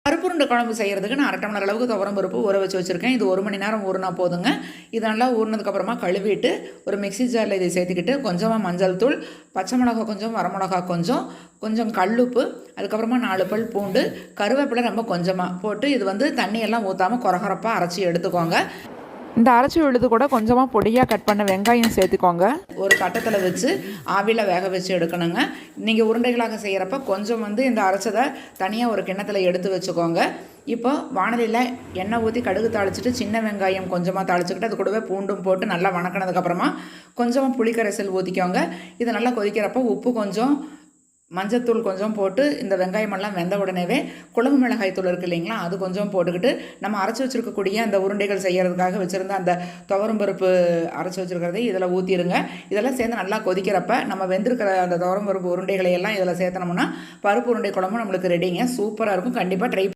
பருப்புருண்டை குழம்பு செய்கிறதுக்கு நான் 1/2 டம்ளர் அளவுக்கு துவரம் பருப்பு ஊற வச்சு வச்சுருக்கேன். இது 1 மணி நேரம் ஊறினா போதுங்க. இது நல்லா ஊறினதுக்கப்புறமா கழுவிட்டு ஒரு மிக்ஸி ஜாரில் இதை சேர்த்துக்கிட்டு கொஞ்சமாக மஞ்சள் தூள், பச்சை மிளகா கொஞ்சம், வரமிளகா கொஞ்சம், கொஞ்சம் கல்லுப்பு, அதுக்கப்புறமா 4 பல் பூண்டு, கருவேப்பிலை ரொம்ப கொஞ்சமாக போட்டு இது வந்து தண்ணியெல்லாம் ஊற்றாமல் கொரகொரப்பாக அரைச்சி எடுத்துக்கோங்க. இந்த அரைச்சி விழுது கூட கொஞ்சமாக பொடியாக கட் பண்ண வெங்காயம் சேர்த்துக்கோங்க. ஒரு கட்டத்தில் வச்சு ஆவியில் வேக வச்சு எடுக்கணுங்க. நீங்கள் உருண்டைகளாக செய்கிறப்ப கொஞ்சம் வந்து இந்த அரைச்சதை தனியாக ஒரு கிண்ணத்தில் எடுத்து வச்சுக்கோங்க. இப்போ வானலியில் எண்ணெய் ஊற்றி கடுகு தாளிச்சிட்டு சின்ன வெங்காயம் கொஞ்சமாக தாளிச்சுக்கிட்டு அது கூடவே பூண்டும் போட்டு நல்லா வணக்கினதுக்கப்புறமா கொஞ்சமாக புளிக்கரைசல் ஊற்றிக்கோங்க. இது நல்லா கொதிக்கிறப்போ உப்பு கொஞ்சம், மஞ்சத்தூள் கொஞ்சம் போட்டு இந்த வெங்காயமெல்லாம் வெந்த உடனேவே குழம்பு மிளகாய் தூள் இருக்குது இல்லைங்களா, அது கொஞ்சம் போட்டுக்கிட்டு நம்ம அரைச்சி வச்சுருக்கக்கூடிய அந்த உருண்டைகள் செய்கிறதுக்காக வச்சுருந்த அந்த துவரம் பருப்பு அரைச்சி வச்சுருக்கிறதை இதில் ஊற்றிடுங்க. இதெல்லாம் சேர்ந்து நல்லா கொதிக்கிறப்ப நம்ம வெந்திருக்கிற அந்த துவரம் பருப்பு உருண்டைகளை எல்லாம் இதில் சேர்த்தனோம்னா பருப்பு உருண்டை குழம்பு நம்மளுக்கு ரெடிங்க. சூப்பராக இருக்கும். கண்டிப்பாக ட்ரை